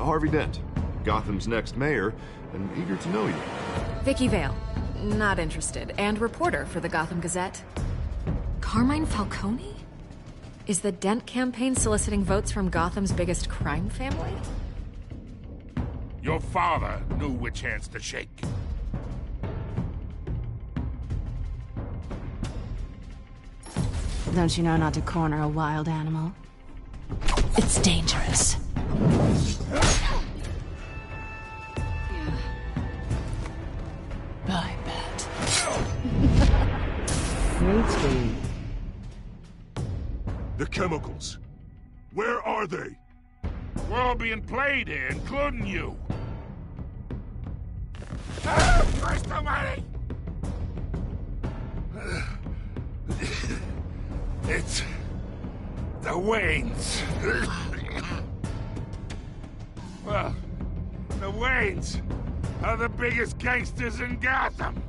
Harvey Dent, Gotham's next mayor, and eager to know you. Vicky Vale. Not interested. And reporter for the Gotham Gazette. Carmine Falcone? Is the Dent campaign soliciting votes from Gotham's biggest crime family? Your father knew which hands to shake. Don't you know not to corner a wild animal? It's dangerous. I bet. Great screen. The chemicals. Where are they? We're all being played here, including you. Where's the money? It's the Waynes. Well, the Waynes are the biggest gangsters in Gotham.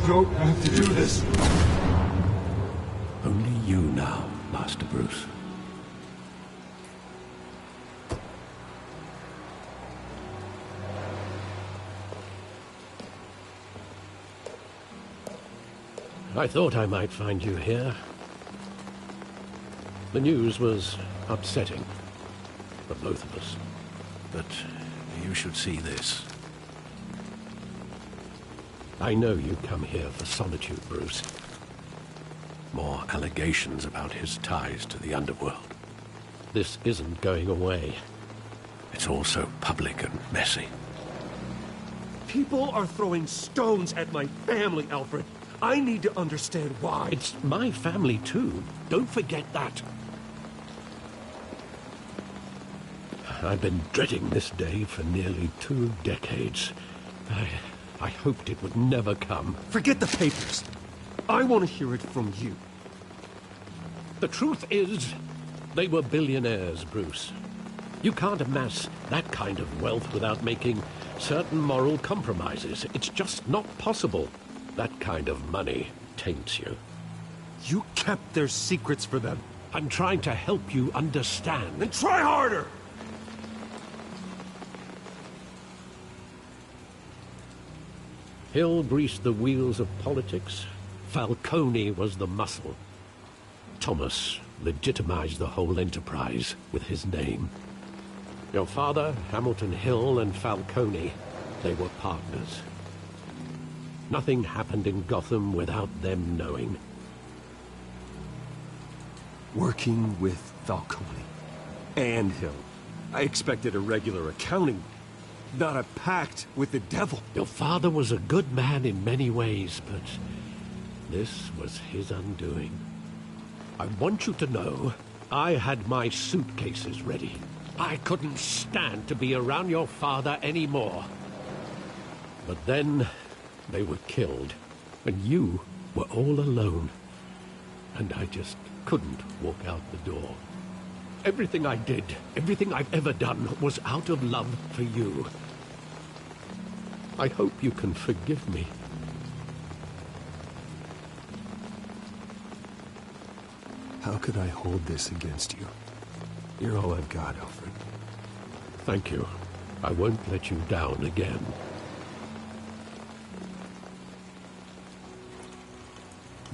You don't have to do this. Only you now, Master Bruce. I thought I might find you here. The news was upsetting for both of us. But you should see this. I know you come here for solitude, Bruce. More allegations about his ties to the underworld. This isn't going away. It's all so public and messy. People are throwing stones at my family, Alfred. I need to understand why. It's my family, too. Don't forget that. I've been dreading this day for nearly 2 decades. I hoped it would never come. Forget the papers. I want to hear it from you. The truth is, they were billionaires, Bruce. You can't amass that kind of wealth without making certain moral compromises. It's just not possible. That kind of money taints you. You kept their secrets for them. I'm trying to help you understand. Then try harder! Hill greased the wheels of politics. Falcone was the muscle. Thomas legitimized the whole enterprise with his name. Your father, Hamilton Hill, and Falcone, they were partners. Nothing happened in Gotham without them knowing. Working with Falcone and Hill. I expected a regular accounting, not a pact with the devil. Your father was a good man in many ways, but this was his undoing. I want you to know, I had my suitcases ready. I couldn't stand to be around your father anymore. But then, they were killed, and you were all alone. And I just couldn't walk out the door. Everything I did, everything I've ever done, was out of love for you. I hope you can forgive me. How could I hold this against you? You're all I've got, Alfred. Thank you. I won't let you down again.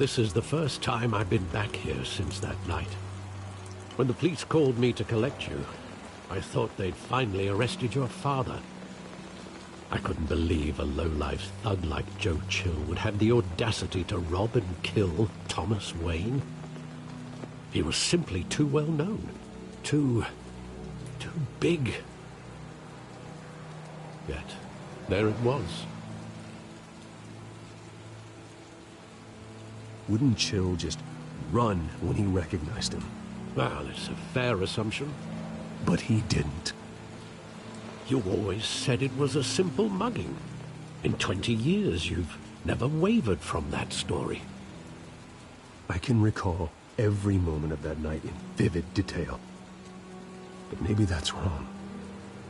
This is the first time I've been back here since that night. When the police called me to collect you, I thought they'd finally arrested your father. I couldn't believe a low-life thug like Joe Chill would have the audacity to rob and kill Thomas Wayne. He was simply too well known. Too big. Yet, there it was. Wouldn't Chill just run when he recognized him? Well, it's a fair assumption. But he didn't. You always said it was a simple mugging. In 20 years, you've never wavered from that story. I can recall every moment of that night in vivid detail. But maybe that's wrong.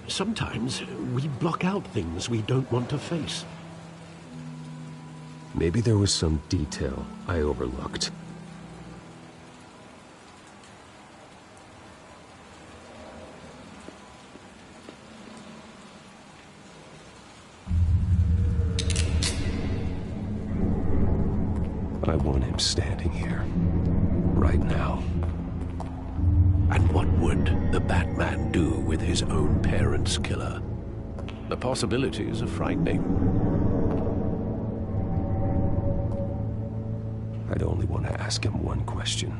Sometimes we block out things we don't want to face. Maybe there was some detail I overlooked. I want him standing here, right now. And what would the Batman do with his own parents' killer? The possibilities are frightening. I'd only want to ask him one question.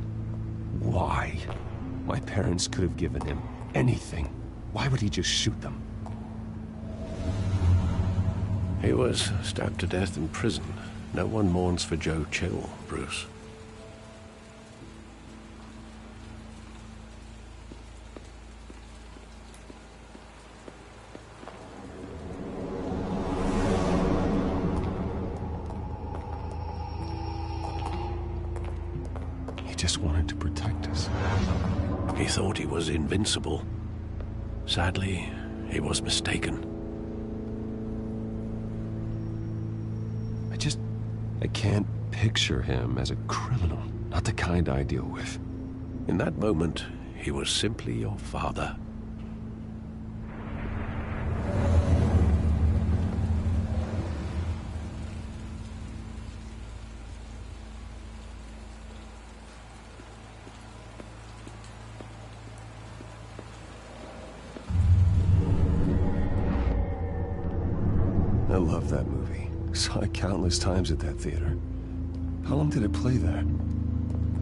Why? My parents could have given him anything. Why would he just shoot them? He was stabbed to death in prison. No one mourns for Joe Chill, Bruce. He just wanted to protect us. He thought he was invincible. Sadly, he was mistaken. I can't picture him as a criminal. Not the kind I deal with. In that moment, he was simply your father. I love that movie. Saw it countless times at that theater. How long did it play there?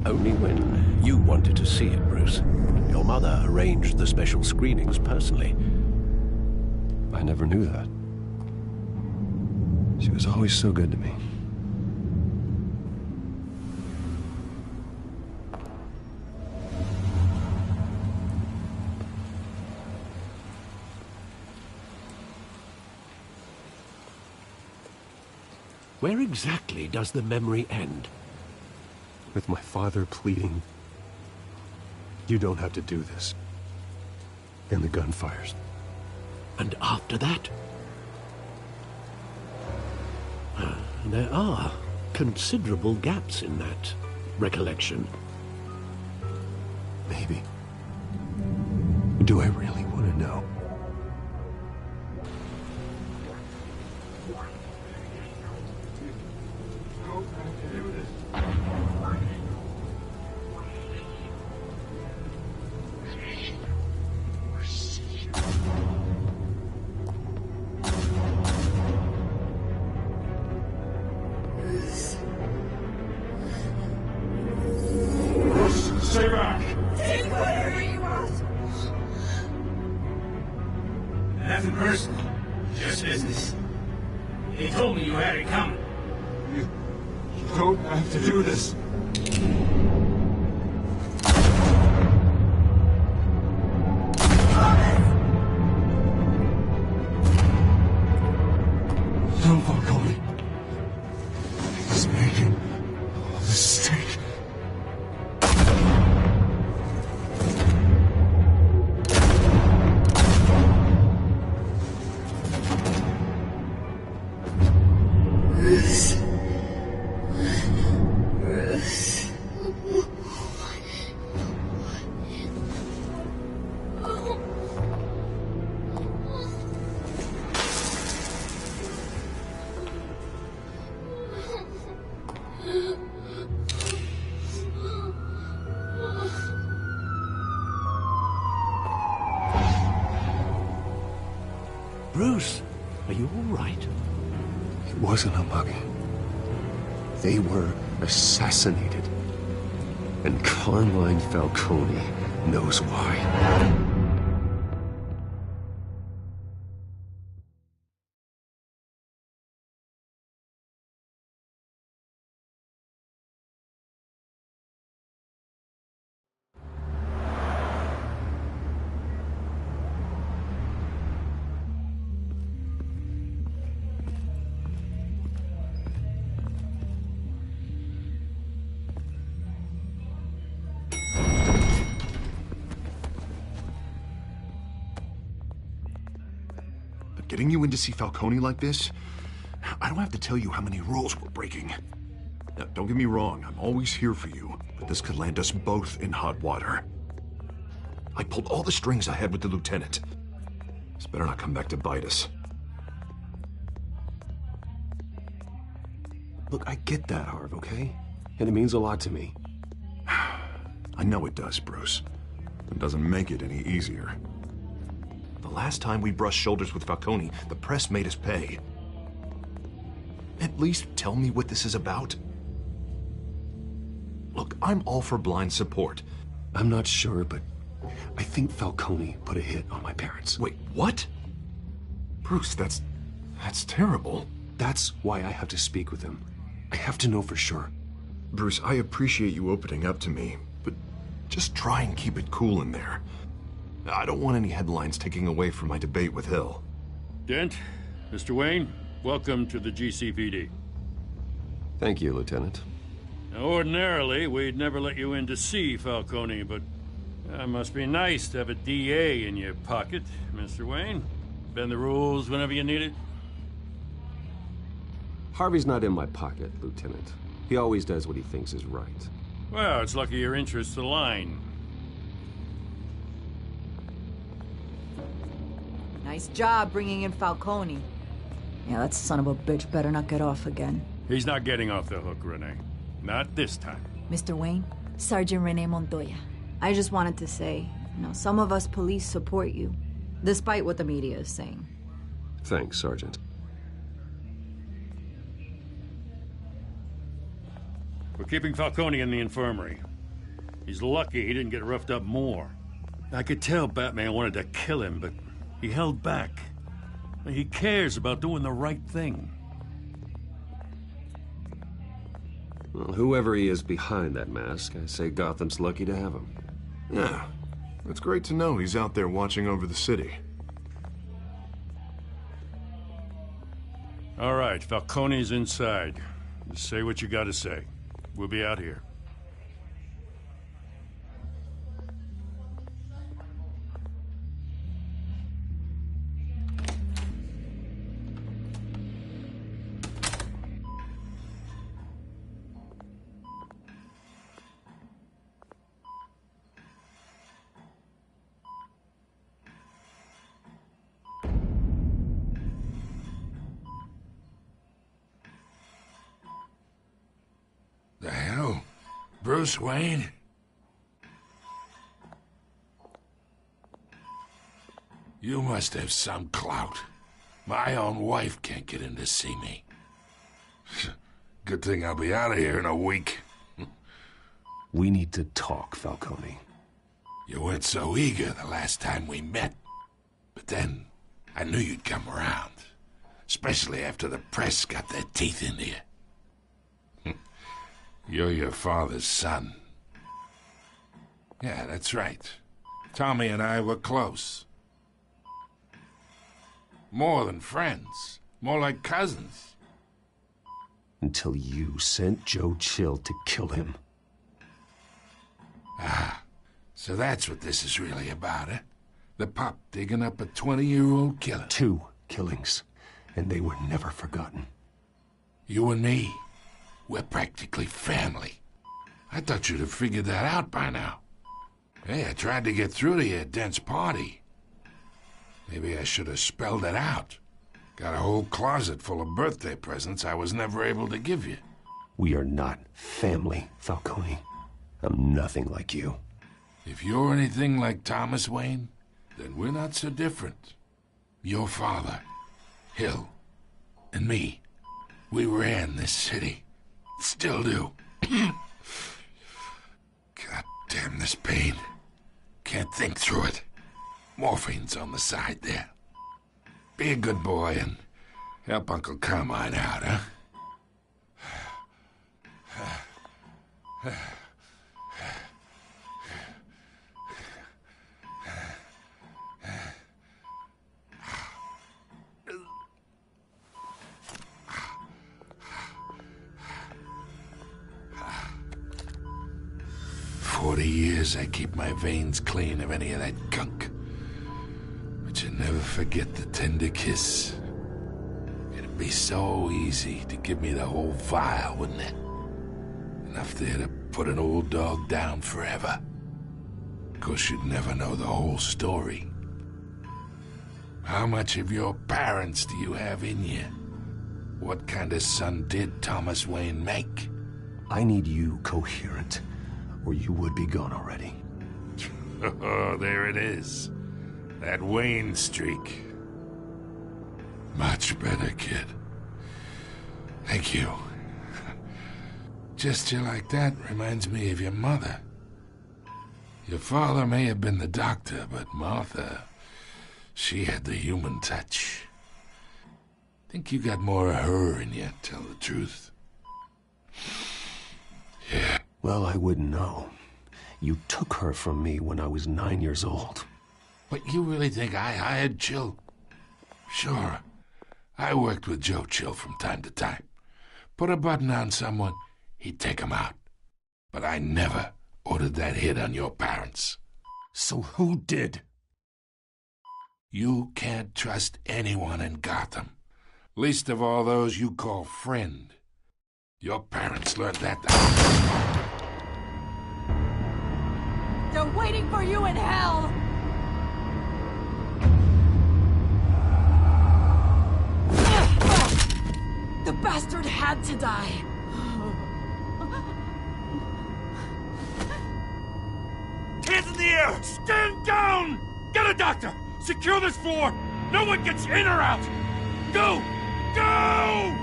Only when you wanted to see it, Bruce. Your mother arranged the special screenings personally. I never knew that. She was always so good to me. Where exactly does the memory end? With my father pleading, "You don't have to do this." And the gun fires. And after that? There are considerable gaps in that recollection. Maybe. Do I really want to know? Stay back! Take whatever you want! Nothing personal, just business. He told me you had it coming. You don't have to do this. Don't Falcone. He's making a mistake. Bruce. Bruce, are you all right? It wasn't a mugging. They were assassinated. And Carmine Falcone knows why. Getting you in to see Falcone like this? I don't have to tell you how many rules we're breaking. Now, don't get me wrong, I'm always here for you, but this could land us both in hot water. I pulled all the strings I had with the lieutenant. This better not come back to bite us. Look, I get that, Harv, okay? And it means a lot to me. I know it does, Bruce. It doesn't make it any easier. The last time we brushed shoulders with Falcone, the press made us pay. At least tell me what this is about. Look, I'm all for blind support. I'm not sure, but I think Falcone put a hit on my parents. Wait, what? Bruce, that's terrible. That's why I have to speak with him. I have to know for sure. Bruce, I appreciate you opening up to me, but just try and keep it cool in there. I don't want any headlines taking away from my debate with Hill. Dent, Mr. Wayne, welcome to the GCPD. Thank you, Lieutenant. Now, ordinarily, we'd never let you in to see Falcone, but it must be nice to have a DA in your pocket, Mr. Wayne. Bend the rules whenever you need it. Harvey's not in my pocket, Lieutenant. He always does what he thinks is right. Well, it's lucky your interests align. Nice job bringing in Falcone. Yeah, that son of a bitch better not get off again. He's not getting off the hook, Renee. Not this time. Mr. Wayne, Sergeant Renee Montoya. I just wanted to say, some of us police support you, despite what the media is saying. Thanks, Sergeant. We're keeping Falcone in the infirmary. He's lucky he didn't get roughed up more. I could tell Batman wanted to kill him, but he held back. He cares about doing the right thing. Well, whoever he is behind that mask, I say Gotham's lucky to have him. Yeah, it's great to know he's out there watching over the city. All right, Falcone's inside. Just say what you gotta say. We'll be out here. The hell? Bruce Wayne? You must have some clout. My own wife can't get in to see me. Good thing I'll be out of here in a week. We need to talk, Falcone. You weren't so eager the last time we met. But then, I knew you'd come around. Especially after the press got their teeth into you. You're your father's son. Yeah, that's right. Tommy and I were close. More than friends. More like cousins. Until you sent Joe Chill to kill him. Ah, so that's what this is really about, eh? The pup digging up a 20-year-old killer. 2 killings, and they were never forgotten. You and me, we're practically family. I thought you'd have figured that out by now. Hey, I tried to get through to you at Dent's party. Maybe I should have spelled it out. Got a whole closet full of birthday presents I was never able to give you. We are not family, Falcone. I'm nothing like you. If you're anything like Thomas Wayne, then we're not so different. Your father Hill and me, we ran this city. Still do. God damn this pain. Can't think through it. Morphine's on the side there. Be a good boy and help Uncle Carmine out, huh? 40 years I keep my veins clean of any of that gunk. But you never forget the tender kiss. It'd be so easy to give me the whole vial, wouldn't it? Enough there to put an old dog down forever. Of course, you'd never know the whole story. How much of your parents do you have in you? What kind of son did Thomas Wayne make? I need you coherent, or you would be gone already. Oh, there it is. That Wayne streak. Much better, kid. Thank you. Gesture like that reminds me of your mother. Your father may have been the doctor, but Martha, she had the human touch. Think you got more of her in you, tell the truth. Yeah. Well, I wouldn't know. You took her from me when I was 9 years old. But you really think I hired Chill? Sure. I worked with Joe Chill from time to time. Put a button on someone, he'd take him out. But I never ordered that hit on your parents. So who did? You can't trust anyone in Gotham. Least of all those you call friend. Your parents learned that. They're waiting for you in hell! The bastard had to die. Hands in the air! Stand down! Get a doctor! Secure this floor! No one gets in or out! Go! Go!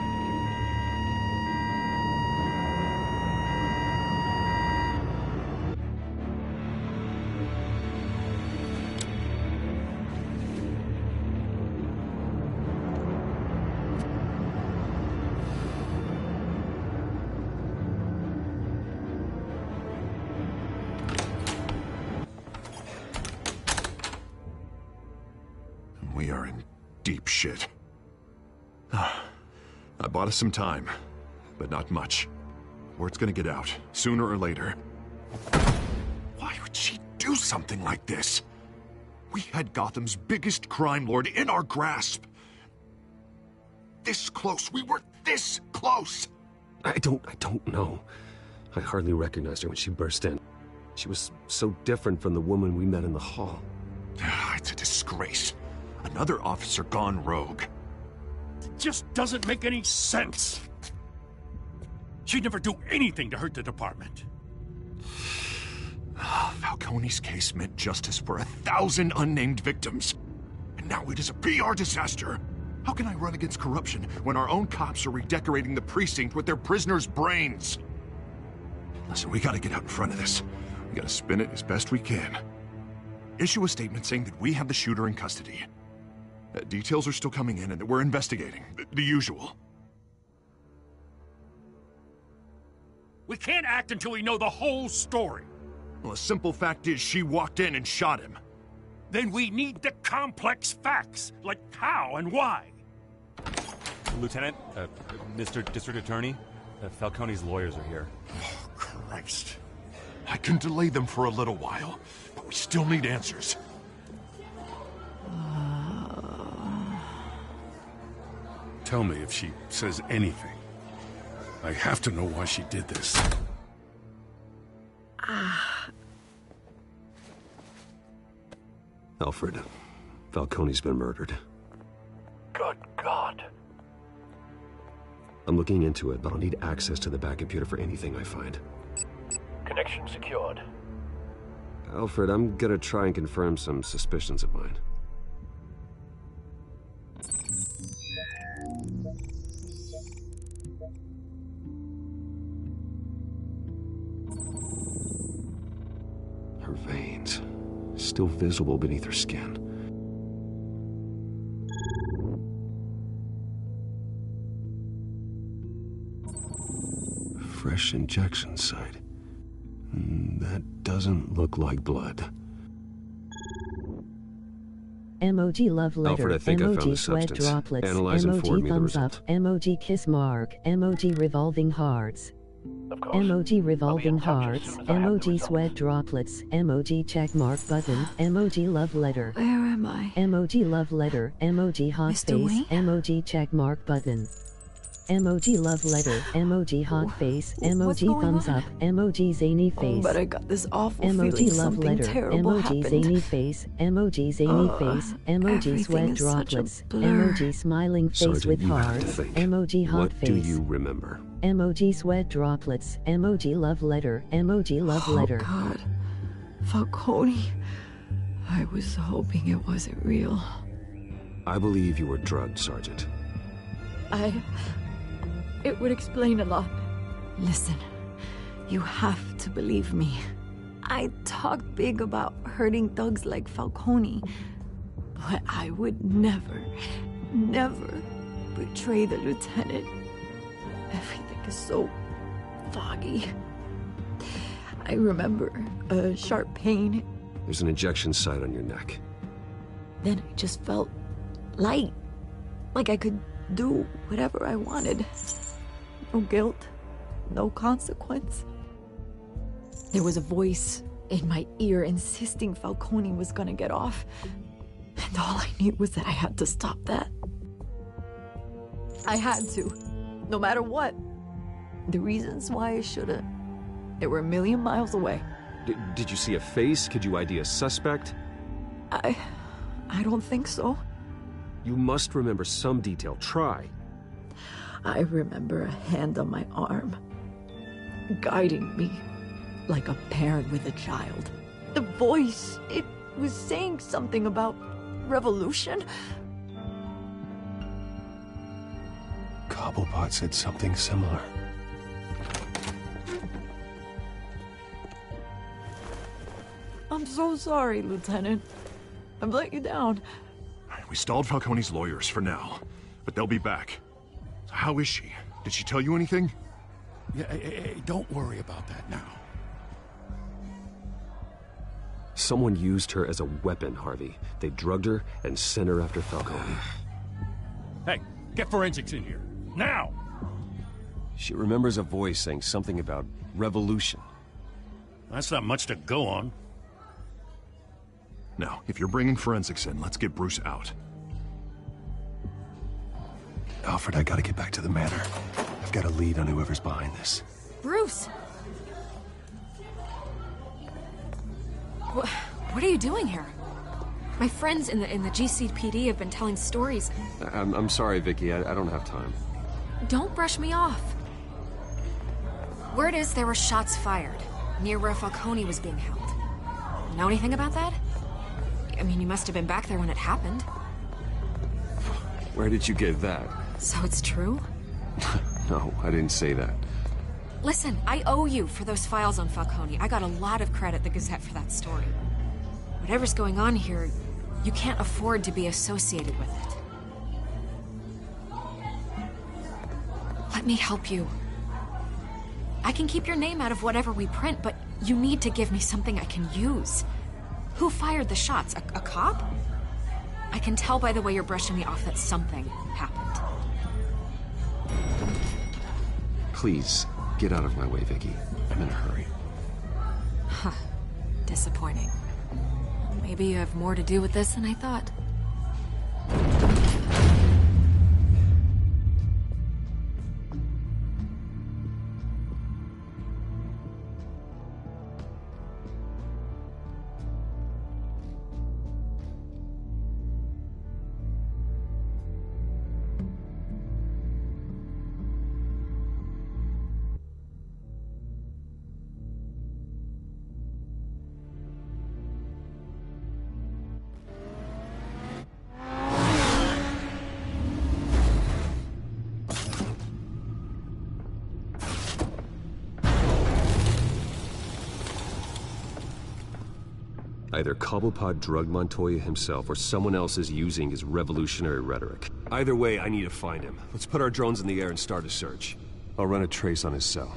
We are in deep shit. I bought us some time, but not much. Word's gonna get out, sooner or later. Why would she do something like this? We had Gotham's biggest crime lord in our grasp. This close, we were this close! I don't know. I hardly recognized her when she burst in. She was so different from the woman we met in the hall. It's a disgrace. Another officer gone rogue. It just doesn't make any sense. She'd never do anything to hurt the department. Falcone's case meant justice for 1,000 unnamed victims. And now it is a PR disaster. How can I run against corruption when our own cops are redecorating the precinct with their prisoners' brains? Listen, we gotta get out in front of this. We gotta spin it as best we can. Issue a statement saying that we have the shooter in custody. Details are still coming in and that we're investigating. The usual. We can't act until we know the whole story. Well, a simple fact is she walked in and shot him. Then we need the complex facts, like how and why. Lieutenant, Mr. District Attorney, Falcone's lawyers are here. Oh, Christ. I can delay them for a little while, but we still need answers. Tell me if she says anything. I have to know why she did this. Alfred, Falcone's been murdered. Good God. I'm looking into it, but I'll need access to the back computer for anything I find. Connection secured. Alfred, I'm gonna try and confirm some suspicions of mine. still visible beneath her skin. Fresh injection site. That doesn't look like blood. Emoji love letter, Alfred, I think I found emoji the sweat substance. droplets, Analyze and forward emoji me the thumbs up, result. emoji kiss mark, emoji revolving hearts. Emoji revolving hearts, emoji sweat droplets, emoji check mark button, emoji love letter. Where am I? Emoji love letter, emoji hot Mr. face, Wayne? emoji check mark button. Emoji love letter, emoji hot face, What's emoji going thumbs on? up, emoji zany face. But I got this awful Emoji feeling love something letter, terrible emoji happened. zany face, emoji zany face, emoji everything sweat is such a droplets, blur. emoji smiling face Sergeant, with you have to hearts, think. emoji hot What face. do you remember? Emoji sweat droplets, emoji love letter, emoji love letter. Oh God, Falcone. I was hoping it wasn't real. I believe you were drugged, Sergeant. It would explain a lot. Listen, you have to believe me. I talked big about hurting thugs like Falcone, but I would never betray the lieutenant. Everything is so foggy. I remember a sharp pain. There's an injection site on your neck. Then I just felt light, like I could do whatever I wanted. No guilt, no consequence. There was a voice in my ear insisting Falcone was gonna get off. And all I knew was that I had to stop that. I had to, no matter what. The reasons why I shouldn't, they were a million miles away. Did you see a face? Could you ID a suspect? I don't think so. You must remember some detail. Try. I remember a hand on my arm, guiding me like a parent with a child. The voice, it was saying something about revolution. Cobblepot said something similar. I'm so sorry, Lieutenant. I've let you down. We stalled Falcone's lawyers for now, but they'll be back. How is she? Did she tell you anything? Yeah, don't worry about that now. Someone used her as a weapon, Harvey. They drugged her and sent her after Falcone. Hey, get forensics in here. Now! She remembers a voice saying something about revolution. That's not much to go on. Now, if you're bringing forensics in, let's get Bruce out. Alfred, I gotta get back to the manor. I've got a lead on whoever's behind this. Bruce! What are you doing here? My friends in the GCPD have been telling stories. I'm sorry, Vicky. I don't have time. Don't brush me off. Word is there were shots fired near where Falcone was being held. Know anything about that? I mean, you must have been back there when it happened. Where did you get that? So it's true? No, I didn't say that. Listen, I owe you for those files on Falcone. I got a lot of credit at the Gazette for that story. Whatever's going on here, you can't afford to be associated with it. Let me help you. I can keep your name out of whatever we print, but you need to give me something I can use. Who fired the shots? A cop? I can tell by the way you're brushing me off that something happened. Please, get out of my way, Vicky. I'm in a hurry. Huh. Disappointing. Maybe you have more to do with this than I thought. Either Cobblepot drugged Montoya himself or someone else is using his revolutionary rhetoric. Either way, I need to find him. Let's put our drones in the air and start a search. I'll run a trace on his cell.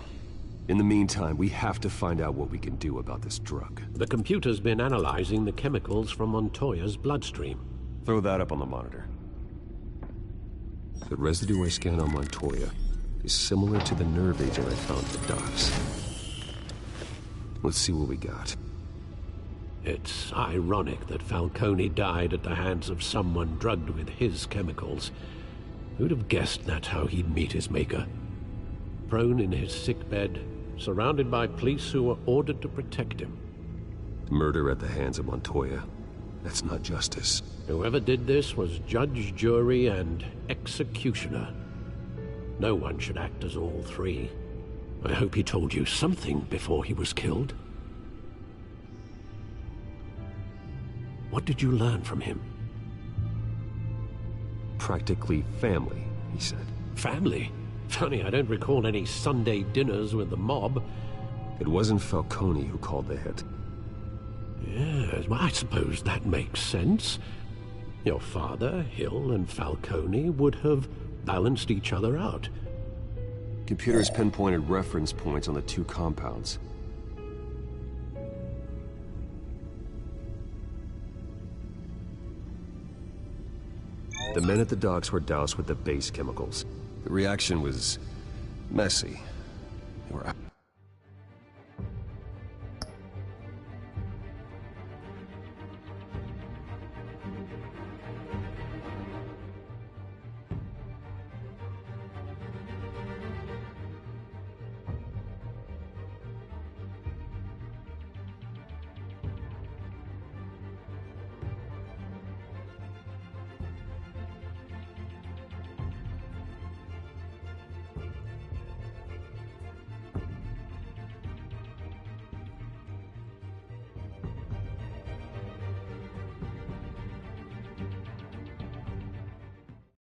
In the meantime, we have to find out what we can do about this drug. The computer's been analyzing the chemicals from Montoya's bloodstream. Throw that up on the monitor. The residue I scanned on Montoya is similar to the nerve agent I found at the docks. Let's see what we got. It's ironic that Falcone died at the hands of someone drugged with his chemicals. Who'd have guessed that's how he'd meet his maker? Prone in his sickbed, surrounded by police who were ordered to protect him. Murder at the hands of Montoya. That's not justice. Whoever did this was judge, jury, and executioner. No one should act as all three. I hope he told you something before he was killed. What did you learn from him? Practically family, he said. Family? Funny, I don't recall any Sunday dinners with the mob. It wasn't Falcone who called the hit. Yes, well, I suppose that makes sense. Your father, Hill, and Falcone would have balanced each other out. Computers pinpointed reference points on the two compounds. The men at the docks were doused with the base chemicals. The reaction was messy. They were out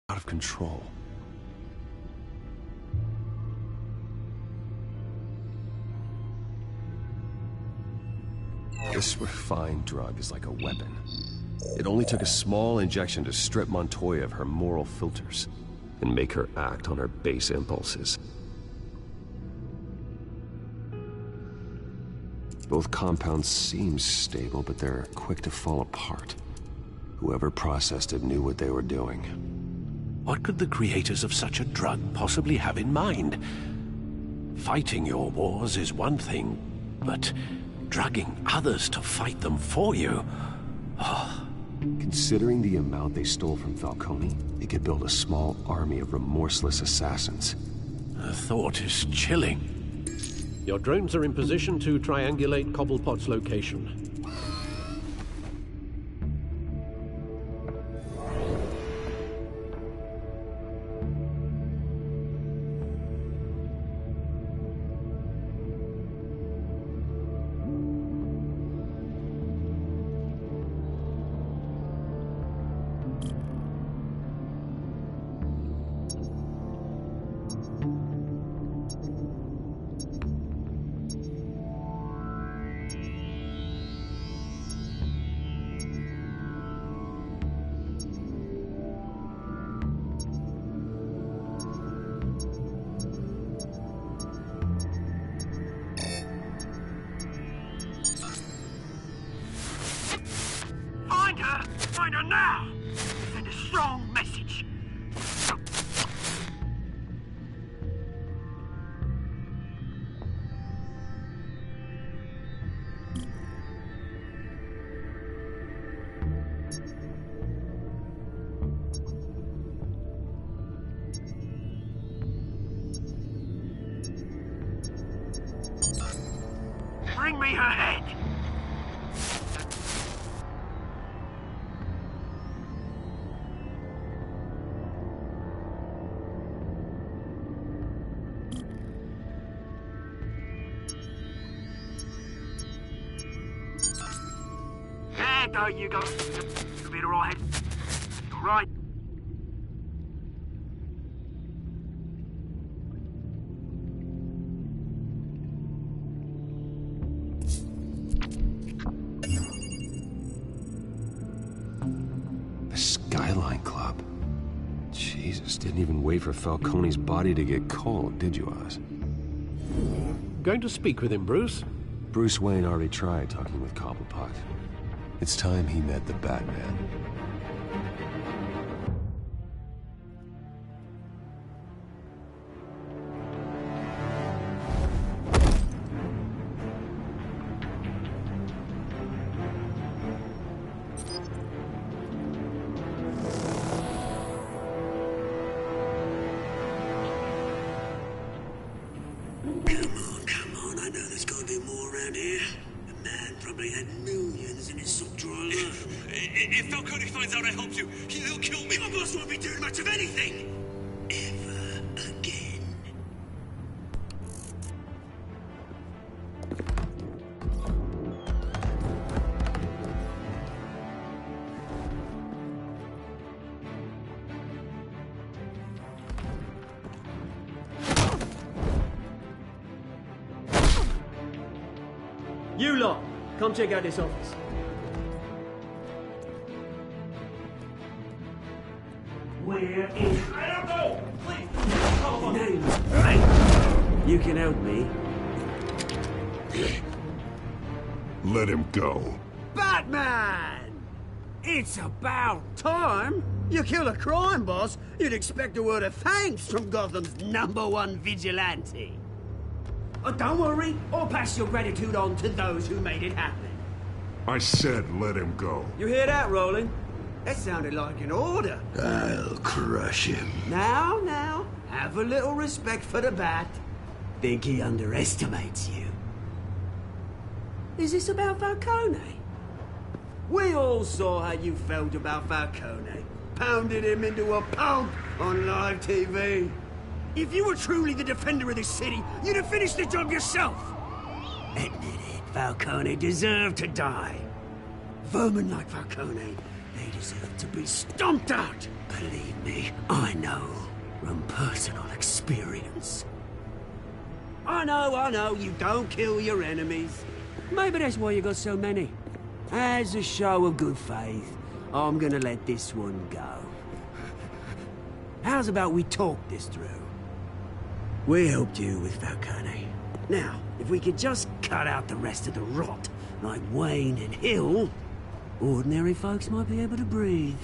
of control. This refined drug is like a weapon. It only took a small injection to strip Montoya of her moral filters and make her act on her base impulses. Both compounds seem stable, but they're quick to fall apart. Whoever processed it knew what they were doing. What could the creators of such a drug possibly have in mind? Fighting your wars is one thing, but drugging others to fight them for you? Oh. Considering the amount they stole from Falcone, they could build a small army of remorseless assassins. The thought is chilling. Your drones are in position to triangulate Cobblepot's location. Find her now! Send a strong message. Bring me her head! There you go. You'll be all right. All right. Skyline Club. Jesus, didn't even wait for Falcone's body to get cold, did you, Oz? Going to speak with him, Bruce? Bruce Wayne already tried talking with Cobblepot. It's time he met the Batman. If Falcone finds out I helped you, he'll kill me. My boss won't be doing much of anything. Ever again. You lot, come check out this office. Where is... I don't know! Please! Name, right? You can help me. Let him go. Batman! It's about time! You kill a crime boss, you'd expect a word of thanks from Gotham's #1 vigilante. Oh, don't worry, I'll pass your gratitude on to those who made it happen. I said let him go. You hear that, Roland? That sounded like an order. I'll crush him. Now, have a little respect for the Bat. Think he underestimates you. Is this about Falcone? We all saw how you felt about Falcone. Pounded him into a pulp on live TV. If you were truly the defender of this city, you'd have finished the job yourself. Admit it, Falcone deserved to die. Vermin like Falcone, they deserve to be stomped out. Believe me, I know from personal experience. I know, you don't kill your enemies. Maybe that's why you got so many. As a show of good faith, I'm gonna let this one go. How's about we talk this through? We helped you with Falcone. Now, if we could just cut out the rest of the rot, like Wayne and Hill, ordinary folks might be able to breathe.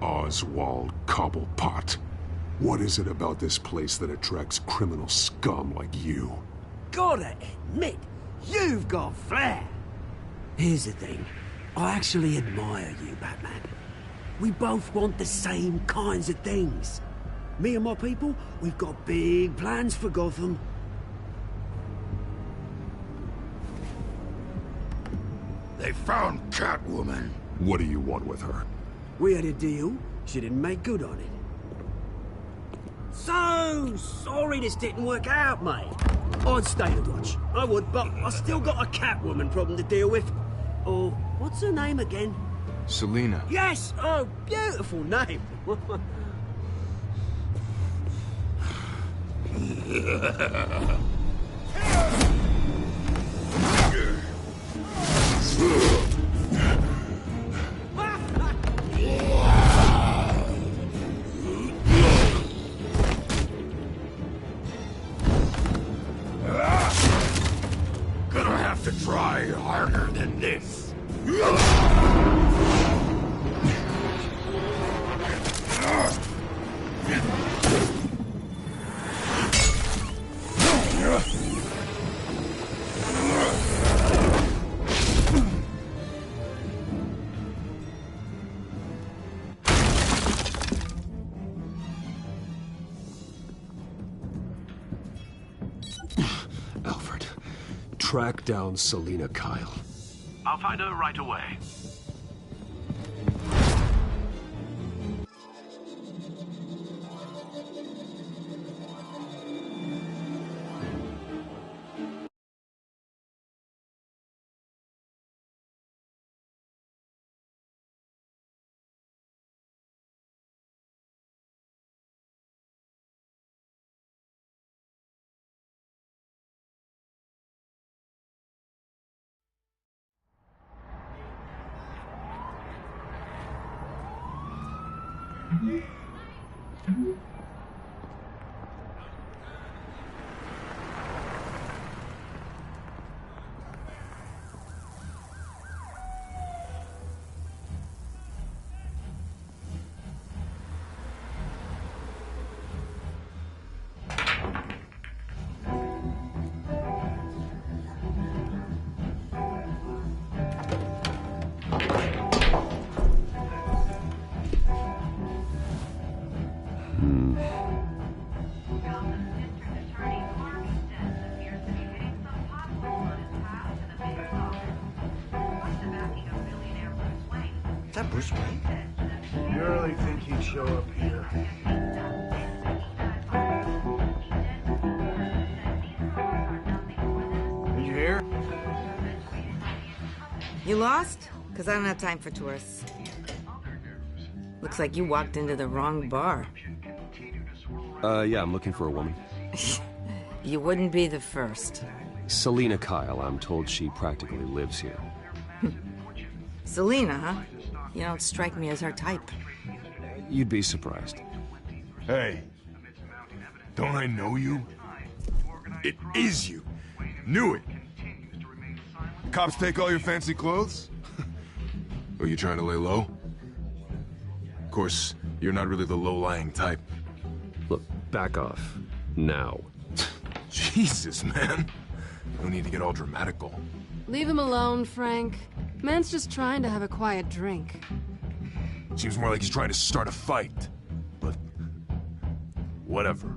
Oswald Cobblepot. What is it about this place that attracts criminal scum like you? Gotta admit, you've got flair. Here's the thing. I actually admire you, Batman. We both want the same kinds of things. Me and my people, we've got big plans for Gotham. They found Catwoman. What do you want with her? We had a deal. She didn't make good on it. So sorry this didn't work out, mate. I'd stay to watch. I would, but I still got a Catwoman problem to deal with. Oh, what's her name again? Selina. Yes! Oh, beautiful name. Gonna have to try harder than this. Alfred, track down Selina Kyle. I'll find her right away. Is that Bruce Wayne? You really think he'd show up here? Did you hear? You lost? Because I don't have time for tourists. Looks like you walked into the wrong bar. Yeah, I'm looking for a woman. You wouldn't be the first. Selina Kyle, I'm told she practically lives here. Selina, huh? You don't strike me as her type. You'd be surprised. Hey, don't I know you? It is you. Knew it. Cops take all your fancy clothes? Are you trying to lay low? Of course, you're not really the low-lying type. Look, back off. Now. Jesus, man. No need to get all dramatical. Leave him alone, Frank. Man's just trying to have a quiet drink. Seems more like he's trying to start a fight. But... whatever.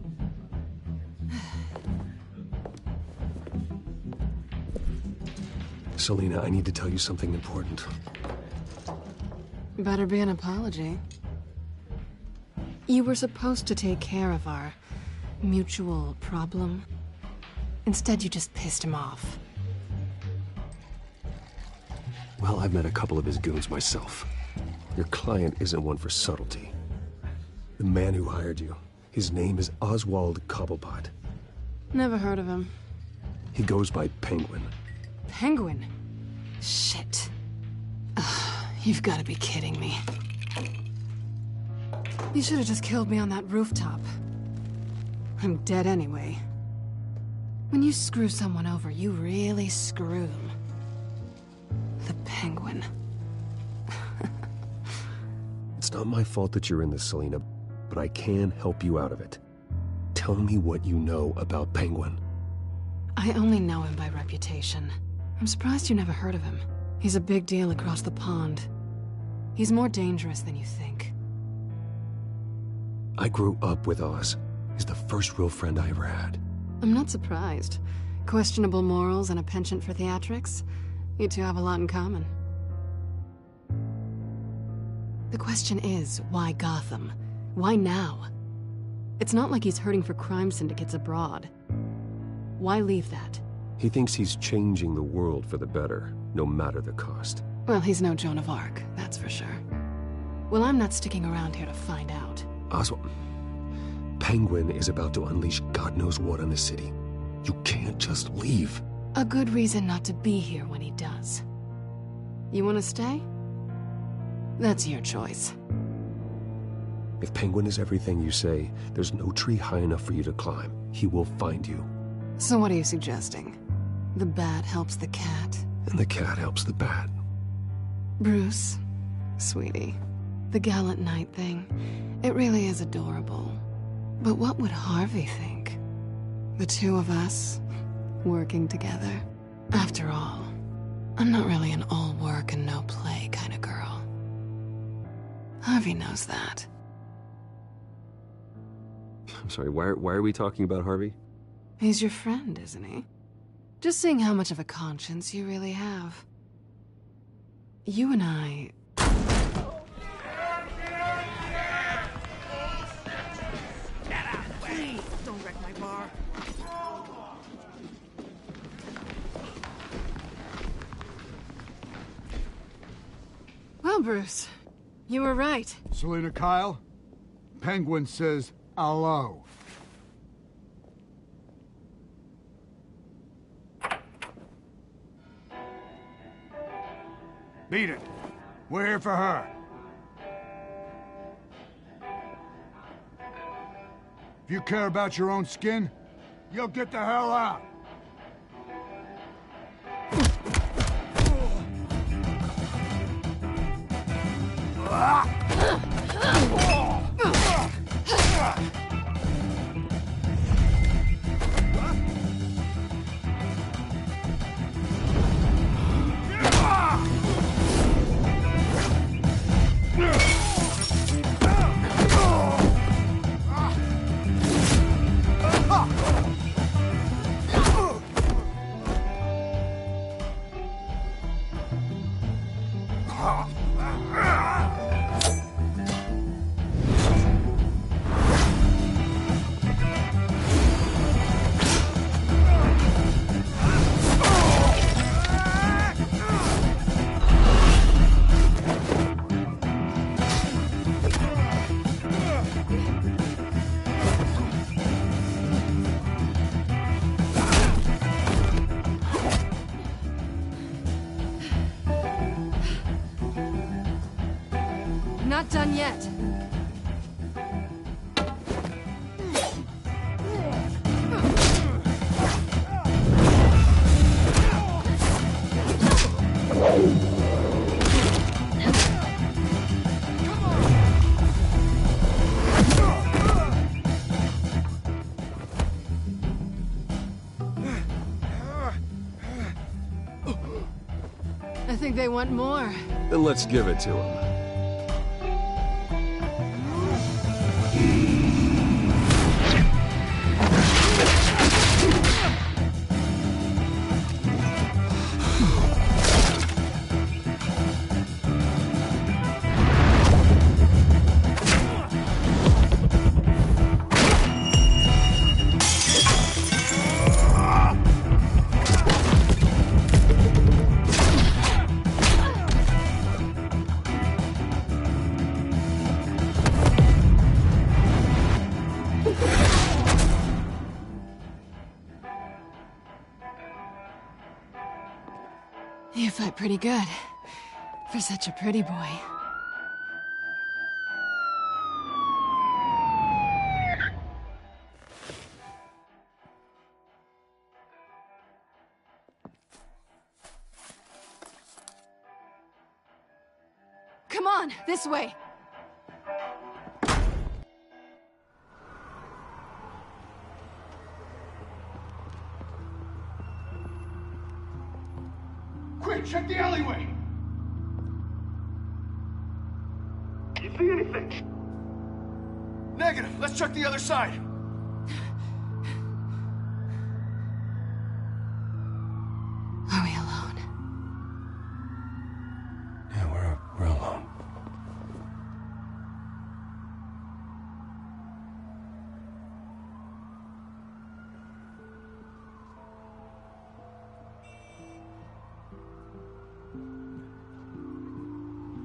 Selina, I need to tell you something important. Better be an apology. You were supposed to take care of our mutual problem. Instead, you just pissed him off. Well, I've met a couple of his goons myself. Your client isn't one for subtlety. The man who hired you, his name is Oswald Cobblepot. Never heard of him. He goes by Penguin. Penguin? Shit. Ugh, you've got to be kidding me. You should have just killed me on that rooftop. I'm dead anyway. When you screw someone over, you really screw them. The Penguin. It's not my fault that you're in this, Selina, but I can help you out of it. Tell me what you know about Penguin. I only know him by reputation. I'm surprised you never heard of him. He's a big deal across the pond. He's more dangerous than you think. I grew up with Oz. He's the first real friend I ever had. I'm not surprised. Questionable morals and a penchant for theatrics. You two have a lot in common. The question is, why Gotham? Why now? It's not like he's hurting for crime syndicates abroad. Why leave that? He thinks he's changing the world for the better, no matter the cost. Well, he's no Joan of Arc, that's for sure. Well, I'm not sticking around here to find out. Oswald, Penguin is about to unleash God knows what on the city. You can't just leave. A good reason not to be here when he does. You want to stay? That's your choice. If Penguin is everything you say, there's no tree high enough for you to climb. He will find you. So what are you suggesting? The bat helps the cat? And the cat helps the bat. Bruce, sweetie, the gallant knight thing, it really is adorable. But what would Harvey think? The two of us, working together. After all, I'm not really an all work and no play kind of girl. Harvey knows that. I'm sorry, why are we talking about Harvey? He's your friend, isn't he? Just seeing how much of a conscience you really have. You and I... Please, don't wreck my bar. Well, Bruce, you were right. Selina Kyle, Penguin says hello. Beat it. We're here for her. If you care about your own skin, you'll get the hell out. Not done yet. I think they want more. Then let's give it to them. You fight pretty good. For such a pretty boy. Come on, this way. Quick, check the alleyway! You see anything? Negative. Let's check the other side. Are we alone? Yeah, we're alone.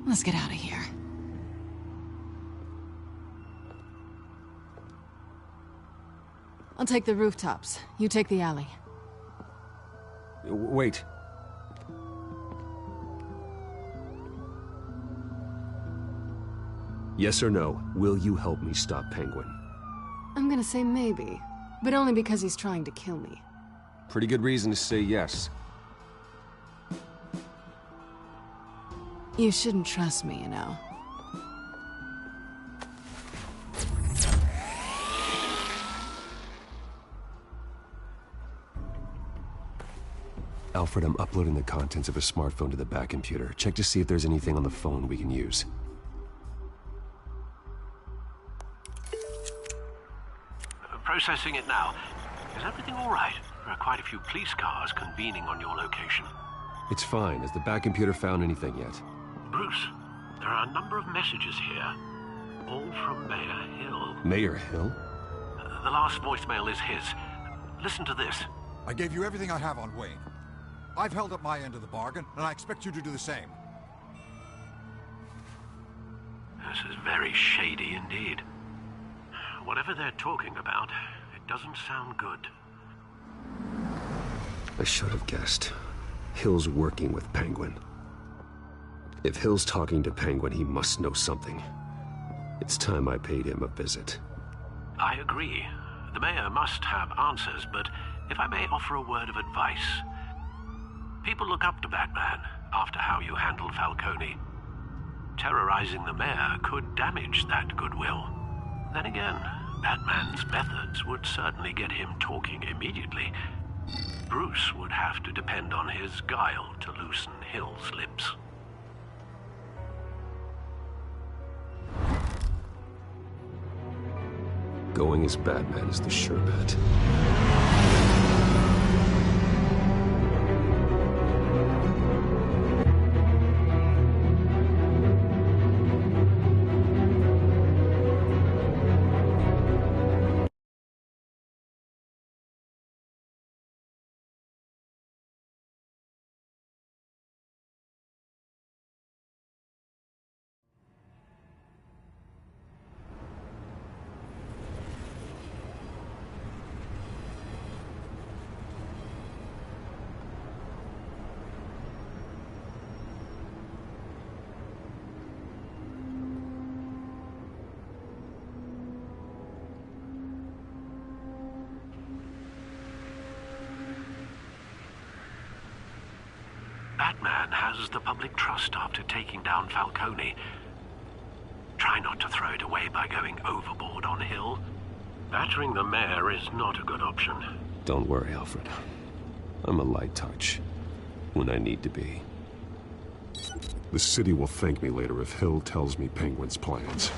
Let's get out of here. I'll take the rooftops. You take the alley. Wait. Yes or no, will you help me stop Penguin? I'm gonna say maybe, but only because he's trying to kill me. Pretty good reason to say yes. You shouldn't trust me, you know. Alfred, I'm uploading the contents of a smartphone to the back computer. Check to see if there's anything on the phone we can use. Processing it now. Is everything all right? There are quite a few police cars convening on your location. It's fine. Has the back computer found anything yet? Bruce, there are a number of messages here, all from Mayor Hill. Mayor Hill? The last voicemail is his. Listen to this. I gave you everything I have on Wayne. I've held up my end of the bargain, and I expect you to do the same. This is very shady indeed. Whatever they're talking about, it doesn't sound good. I should have guessed. Hill's working with Penguin. If Hill's talking to Penguin, he must know something. It's time I paid him a visit. I agree. The mayor must have answers, but if I may offer a word of advice. People look up to Batman after how you handled Falcone. Terrorizing the mayor could damage that goodwill. Then again, Batman's methods would certainly get him talking immediately. Bruce would have to depend on his guile to loosen Hill's lips. Going as Batman is the sure bet. Batman has the public trust after taking down Falcone. Try not to throw it away by going overboard on Hill. Battering the mayor is not a good option. Don't worry, Alfred. I'm a light touch when I need to be. The city will thank me later if Hill tells me Penguin's plans.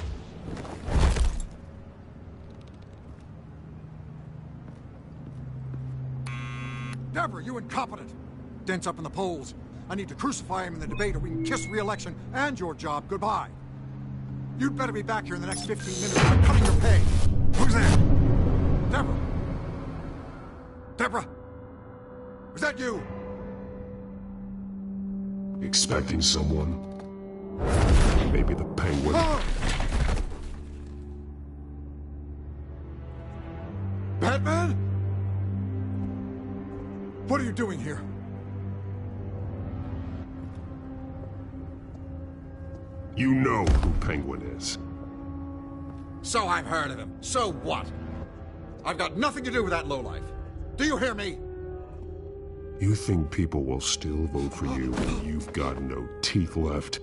Deborah, you incompetent! Dent's up in the polls. I need to crucify him in the debate or we can kiss re-election and your job goodbye. You'd better be back here in the next 15 minutes or I'm cutting your pay. Who's there? Deborah? Deborah? Is that you? Expecting someone? Maybe the Penguin? Oh! Batman? What are you doing here? You know who Penguin is. So I've heard of him. So what? I've got nothing to do with that lowlife. Do you hear me? You think people will still vote for you when you've got no teeth left?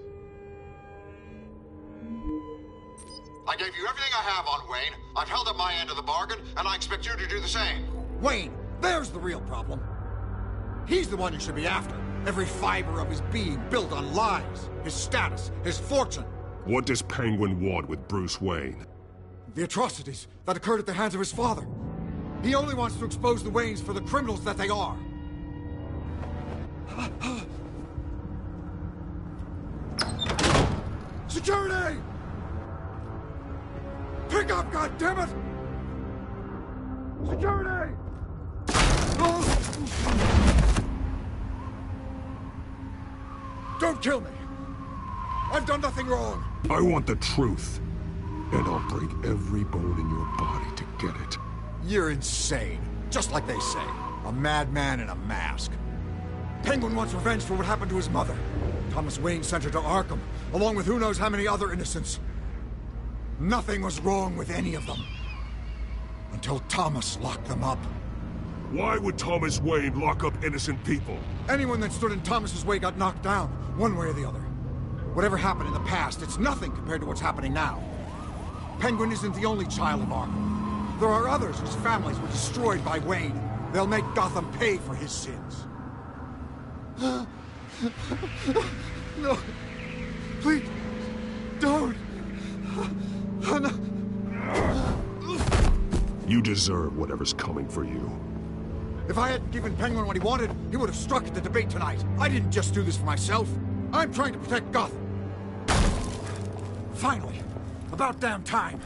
I gave you everything I have on Wayne. I've held up my end of the bargain, and I expect you to do the same. Wayne, there's the real problem. He's the one you should be after. Every fiber of his being built on lies, his status, his fortune. What does Penguin want with Bruce Wayne? The atrocities that occurred at the hands of his father. He only wants to expose the Waynes for the criminals that they are. Security! Pick up, goddammit! Security! Don't kill me! I've done nothing wrong! I want the truth. And I'll break every bone in your body to get it. You're insane. Just like they say. A madman in a mask. Penguin wants revenge for what happened to his mother. Thomas Wayne sent her to Arkham, along with who knows how many other innocents. Nothing was wrong with any of them. Until Thomas locked them up. Why would Thomas Wayne lock up innocent people? Anyone that stood in Thomas's way got knocked down, one way or the other. Whatever happened in the past, it's nothing compared to what's happening now. Penguin isn't the only child of Arkham. There are others whose families were destroyed by Wayne. They'll make Gotham pay for his sins. No. Please. Don't. No. You deserve whatever's coming for you. If I hadn't given Penguin what he wanted, he would have struck at the debate tonight. I didn't just do this for myself. I'm trying to protect Gotham. Finally. About damn time.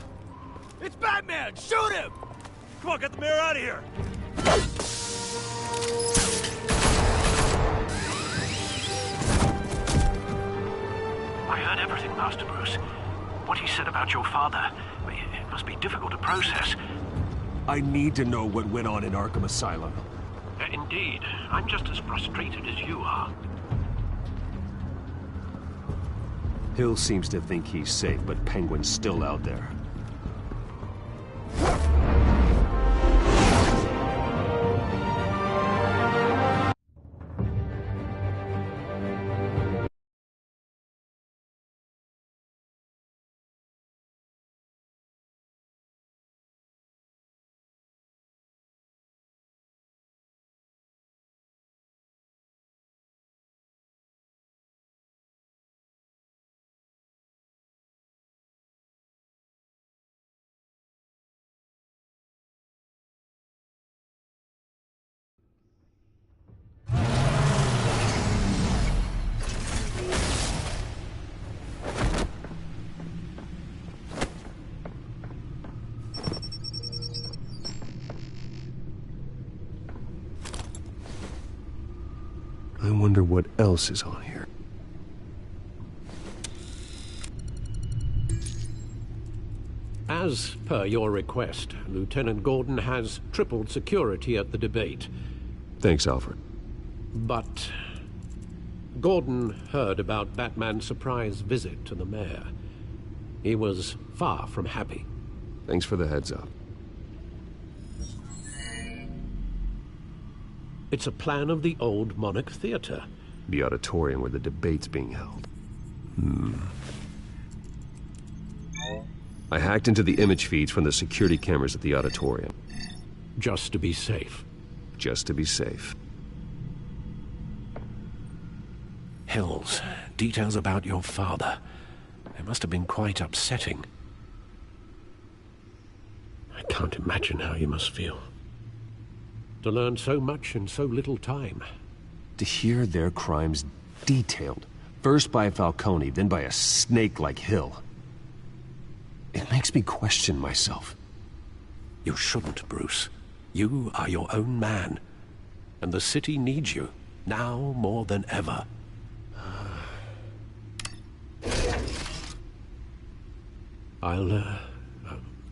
It's Batman! Shoot him! Come on, get the mayor out of here! I heard everything, Master Bruce. What he said about your father, it must be difficult to process. I need to know what went on in Arkham Asylum. Indeed. I'm just as frustrated as you are. Hill seems to think he's safe, but Penguin's still out there. wonder what else is on here. As per your request, Lieutenant Gordon has tripled security at the debate. Thanks, Alfred. But Gordon heard about Batman's surprise visit to the mayor. He was far from happy. Thanks for the heads up. It's a plan of the old Monarch Theater. The auditorium where the debate's being held. I hacked into the image feeds from the security cameras at the auditorium. Just to be safe. Just to be safe. Hills, details about your father. They must have been quite upsetting. I can't imagine how you must feel. To learn so much in so little time. To hear their crimes detailed. First by Falcone, then by a snake like Hill. It makes me question myself. You shouldn't, Bruce. You are your own man. And the city needs you, now more than ever. I'll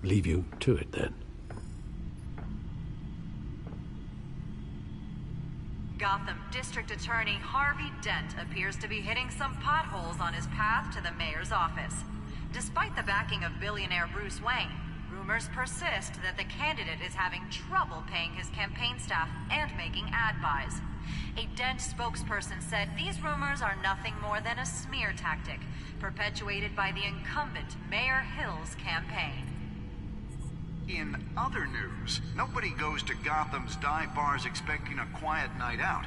leave you to it then. Gotham District Attorney Harvey Dent appears to be hitting some potholes on his path to the mayor's office. Despite the backing of billionaire Bruce Wayne, rumors persist that the candidate is having trouble paying his campaign staff and making ad buys. A Dent spokesperson said these rumors are nothing more than a smear tactic, perpetuated by the incumbent Mayor Hill's campaign. In other news, nobody goes to Gotham's dive bars expecting a quiet night out,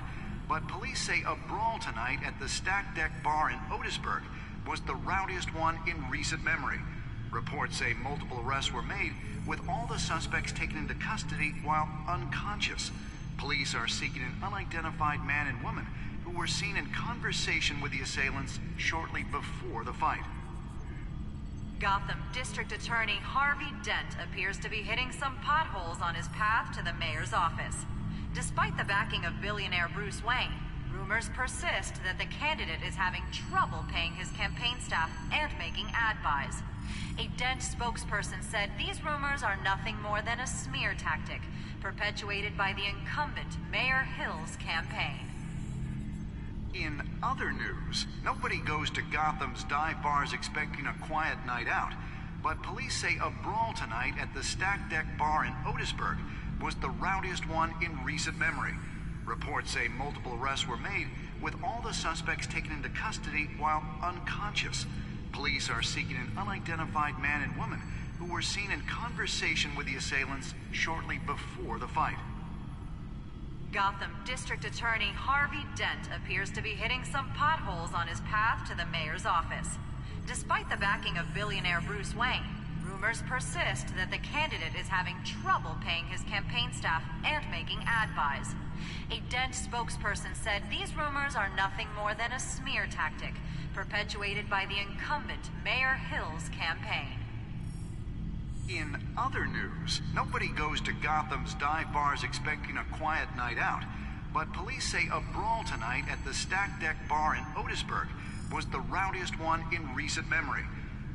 but police say a brawl tonight at the Stack Deck Bar in Otisburg was the rowdiest one in recent memory. Reports say multiple arrests were made, with all the suspects taken into custody while unconscious. Police are seeking an unidentified man and woman who were seen in conversation with the assailants shortly before the fight. Gotham District Attorney Harvey Dent appears to be hitting some potholes on his path to the mayor's office. Despite the backing of billionaire Bruce Wayne, rumors persist that the candidate is having trouble paying his campaign staff and making ad buys. A Dent spokesperson said these rumors are nothing more than a smear tactic, perpetuated by the incumbent Mayor Hill's campaign. In other news, nobody goes to Gotham's dive bars expecting a quiet night out, but police say a brawl tonight at the Stack Deck Bar in Otisburg was the rowdiest one in recent memory. Reports say multiple arrests were made, with all the suspects taken into custody while unconscious. Police are seeking an unidentified man and woman who were seen in conversation with the assailants shortly before the fight. Gotham District Attorney Harvey Dent appears to be hitting some potholes on his path to the mayor's office. Despite the backing of billionaire Bruce Wayne, rumors persist that the candidate is having trouble paying his campaign staff and making ad buys. A Dent spokesperson said these rumors are nothing more than a smear tactic, perpetuated by the incumbent Mayor Hill's campaign. In other news, nobody goes to Gotham's dive bars expecting a quiet night out, but police say a brawl tonight at the Stack Deck Bar in Otisburg was the rowdiest one in recent memory.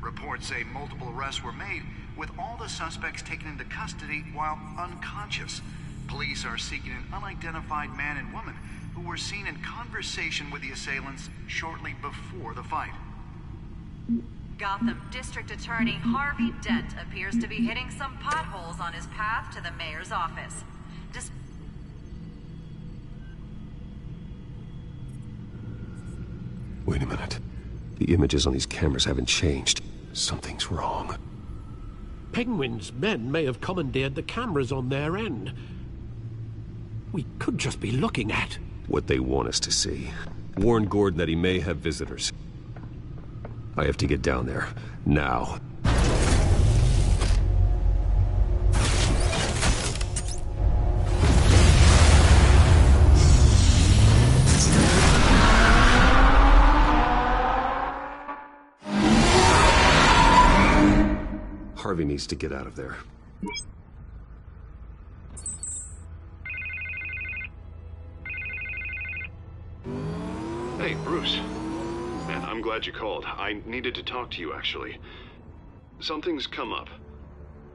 Reports say multiple arrests were made, with all the suspects taken into custody while unconscious. Police are seeking an unidentified man and woman who were seen in conversation with the assailants shortly before the fight. Gotham District Attorney Harvey Dent appears to be hitting some potholes on his path to the mayor's office. Wait a minute. The images on these cameras haven't changed. Something's wrong. Penguin's men may have commandeered the cameras on their end. We could just be looking at what they want us to see. Warn Gordon that he may have visitors. I have to get down there, now. Harvey needs to get out of there. Bruce. Man, I'm glad you called. I needed to talk to you, actually. Something's come up.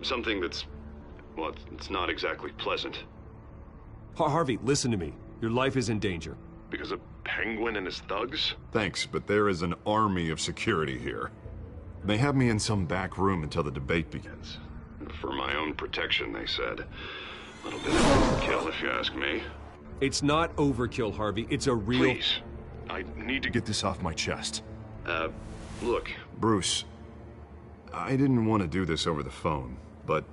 Something that's... well, it's not exactly pleasant. Harvey, listen to me. Your life is in danger. Because of Penguin and his thugs? Thanks, but there is an army of security here. They have me in some back room until the debate begins. For my own protection, they said. A little bit of overkill, if you ask me. It's not overkill, Harvey. It's a real... Please. I need to get this off my chest. Look, Bruce. I didn't want to do this over the phone, but...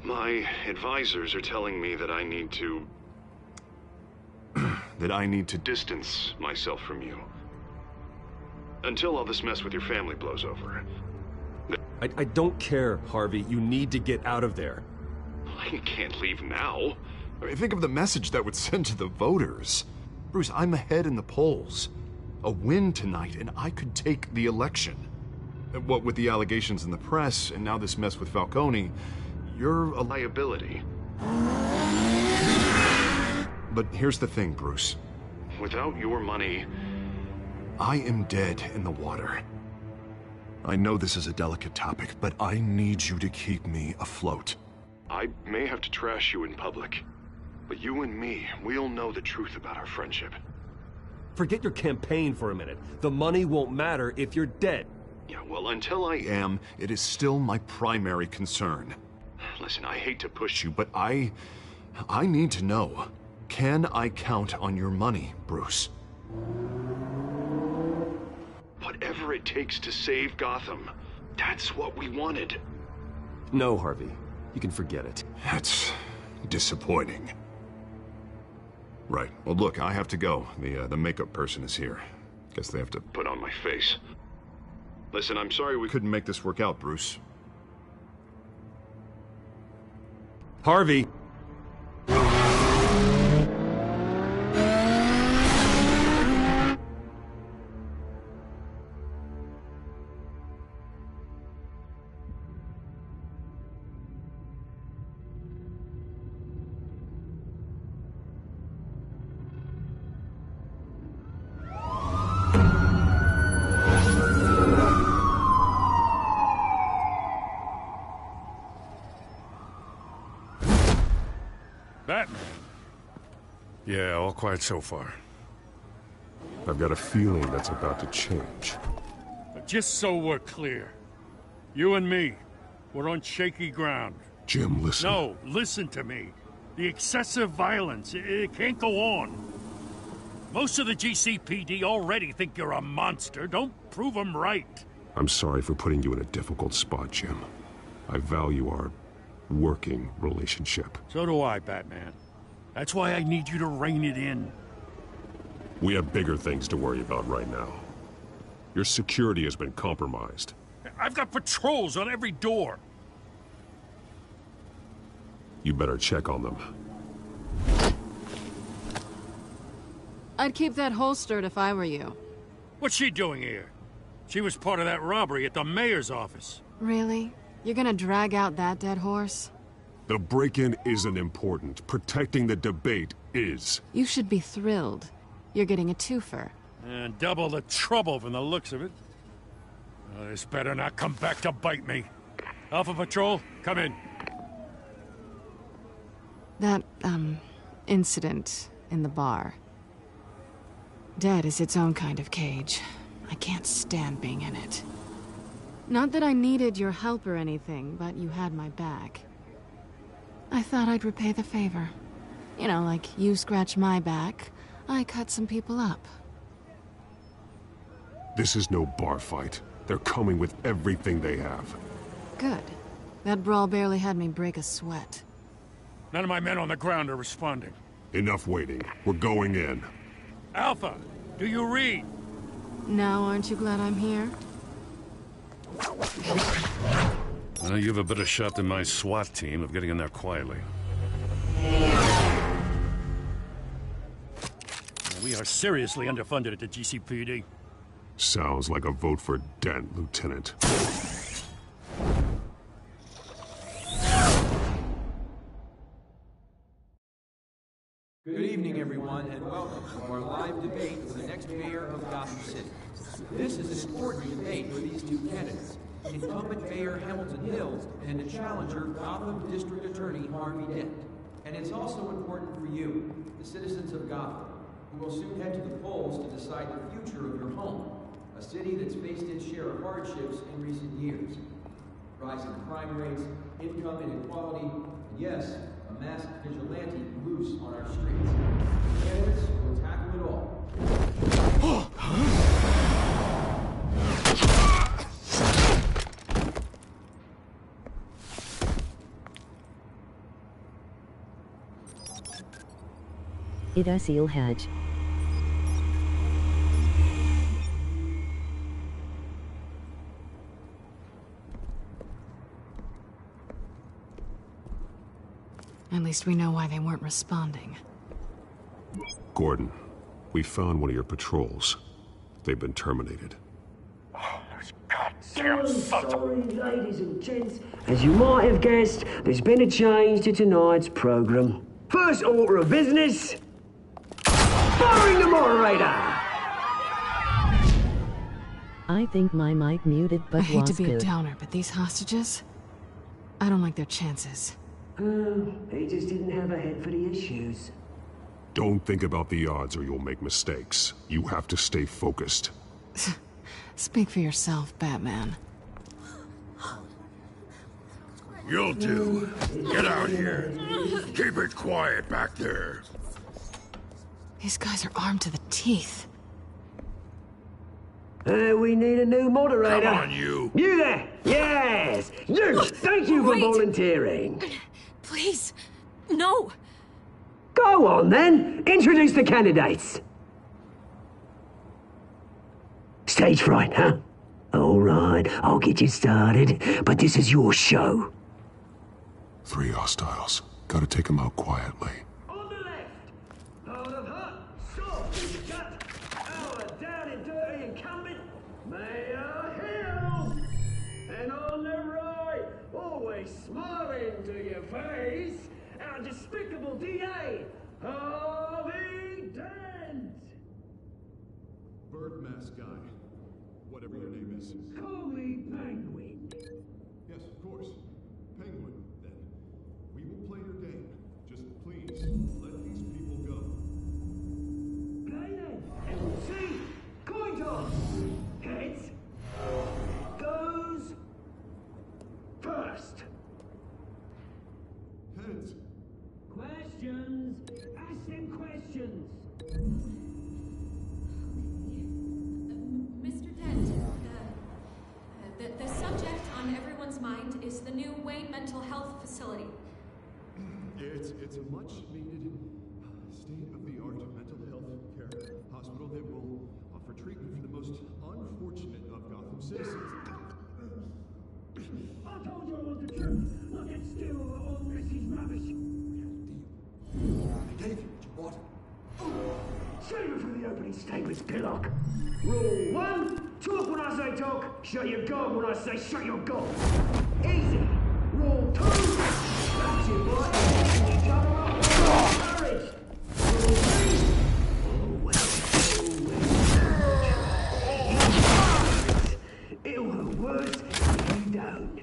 my advisors are telling me that I need to... that I need to distance myself from you. Until all this mess with your family blows over. I don't care, Harvey. You need to get out of there. I can't leave now. I mean, think of the message that would send to the voters. Bruce, I'm ahead in the polls. A win tonight, and I could take the election. What with the allegations in the press, and now this mess with Falcone, you're a liability. But here's the thing, Bruce. Without your money, I am dead in the water. I know this is a delicate topic, but I need you to keep me afloat. I may have to trash you in public, but you and me, we'll know the truth about our friendship. Forget your campaign for a minute. The money won't matter if you're dead. Yeah, well, until I am, it is still my primary concern. Listen, I hate to push you, but I need to know. Can I count on your money, Bruce? Whatever it takes to save Gotham, that's what we wanted. No, Harvey. You can forget it. That's disappointing. Right. Well, look, I have to go. The makeup person is here. Guess they have to put on my face. Listen, I'm sorry we couldn't make this work out, Bruce. Harvey! Batman. Yeah, all quiet so far. I've got a feeling that's about to change. But just so we're clear, you and me, we're on shaky ground. Jim, listen. No, listen to me. The excessive violence, it can't go on. Most of the GCPD already think you're a monster. Don't prove them right. I'm sorry for putting you in a difficult spot, Jim. I value our working relationship. So do I, Batman. That's why I need you to rein it in. We have bigger things to worry about right now. Your security has been compromised. I've got patrols on every door. You better check on them. I'd keep that holstered if I were you. What's she doing here? She was part of that robbery at the mayor's office. Really? You're gonna drag out that dead horse? The break-in isn't important. Protecting the debate is. You should be thrilled. You're getting a twofer. And double the trouble from the looks of it. This better not come back to bite me. Alpha Patrol, come in. That, incident in the bar. Dead is its own kind of cage. I can't stand being in it. Not that I needed your help or anything, but you had my back. I thought I'd repay the favor. You know, like you scratch my back, I cut some people up. This is no bar fight. They're coming with everything they have. Good. That brawl barely had me break a sweat. None of my men on the ground are responding. Enough waiting. We're going in. Alpha, do you read? Now, aren't you glad I'm here? You have a better shot than my SWAT team of getting in there quietly. We are seriously underfunded at the GCPD. Sounds like a vote for Dent, Lieutenant. Good evening, everyone. everyone, and welcome to our live debate for the next mayor of Gotham City. This is an important debate for these two candidates, incumbent Mayor Hamilton Hills and the challenger Gotham District Attorney Harvey Dent. And it's also important for you, the citizens of Gotham, who will soon head to the polls to decide the future of your home, a city that's faced its share of hardships in recent years. Rising crime rates, income inequality, and yes, a masked vigilante loose on our streets. Candidates will tackle it all. Ida Sealhadge. At least we know why they weren't responding. Gordon, we found one of your patrols. They've been terminated. So sorry, ladies and gents. As you might have guessed, there's been a change to tonight's program. First order of business, firing the moderator! I think my mic muted, but I hate to was be a good. downer, but these hostages, I don't like their chances. He just didn't have a head for the issues. Don't think about the odds or you'll make mistakes. You have to stay focused. Speak for yourself, Batman. You'll do. Get out here. Keep it quiet back there. These guys are armed to the teeth. We need a new moderator. Come on, you. You there! Yes! You! Thank you for Wait. volunteering. Please, no. Go on, then. Introduce the candidates. Stage fright, huh? All right, I'll get you started, but this is your show. 3 hostiles. Gotta take them out quietly. On the left, hard of heart, soft and gut, our down and dirty incumbent, Mayor Hill. And on the right, always smiling to your face, our despicable DA, Harvey Dent. Bird mask guy. Whatever your name is. Call me Penguin. Yes, of course. Penguin, then. We will play your game. Just please, let these people go. Play then, and we'll see. Coin toss. Heads. Goes first. Heads. Questions. Ask them questions. Mr. Dent, the subject on everyone's mind is the new Wayne Mental Health Facility. It's a much-needed, state-of-the-art mental health care hospital that will offer treatment for the most unfortunate of Gotham citizens. I told you I want the truth. Not get still all this is rubbish. They gave you what you wanted. Save it for the opening statements, Pillock. Rule 1, talk when I say talk, shut your gob when I say shut your gob. Easy. Rule 2, that's it, boy. Each other up. Courage. Rule 3, it will hurt worse if you don't.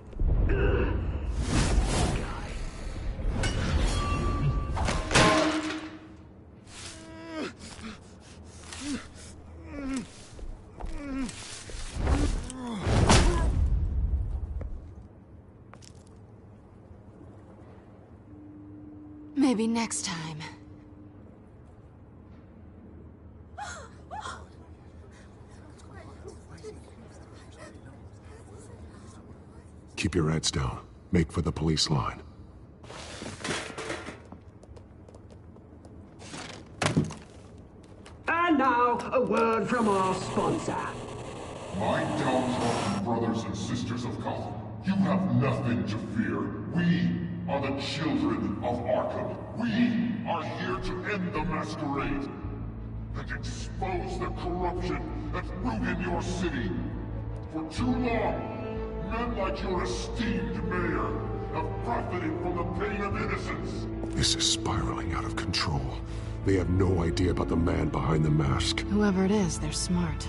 Maybe next time. Keep your heads down. Make for the police line. And now, a word from our sponsor. My downtrodden brothers and sisters of Gotham, you have nothing to fear. We are the children of Arkham. We are here to end the masquerade and expose the corruption that ruined your city. For too long, men like your esteemed mayor have profited from the pain of innocence. This is spiraling out of control. They have no idea about the man behind the mask. Whoever it is, they're smart.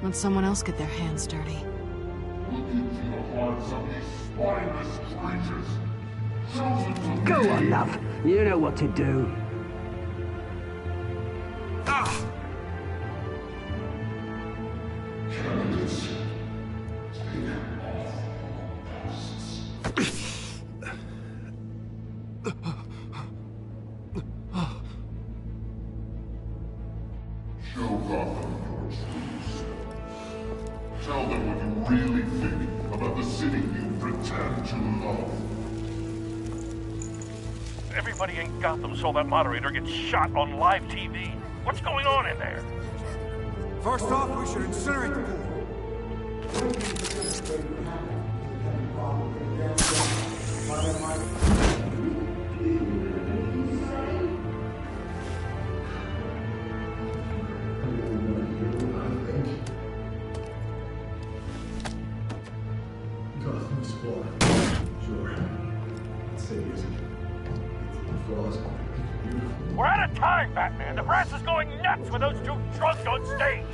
Let someone else get their hands dirty. Look into the hearts of these spineless creatures. Chosen to Go lead. on, love. You know what to do. Candidates, take off masks. Show Gotham your true self. Tell them what you really think about the city you pretend to love. Everybody in Gotham saw that moderator get shot on live TV. What's going on in there? First off, we should incinerate the pool. Gotham's floor. Sure. City isn't. The flaws. We're out of time, Batman. The brass is going nuts with those two drunks on stage.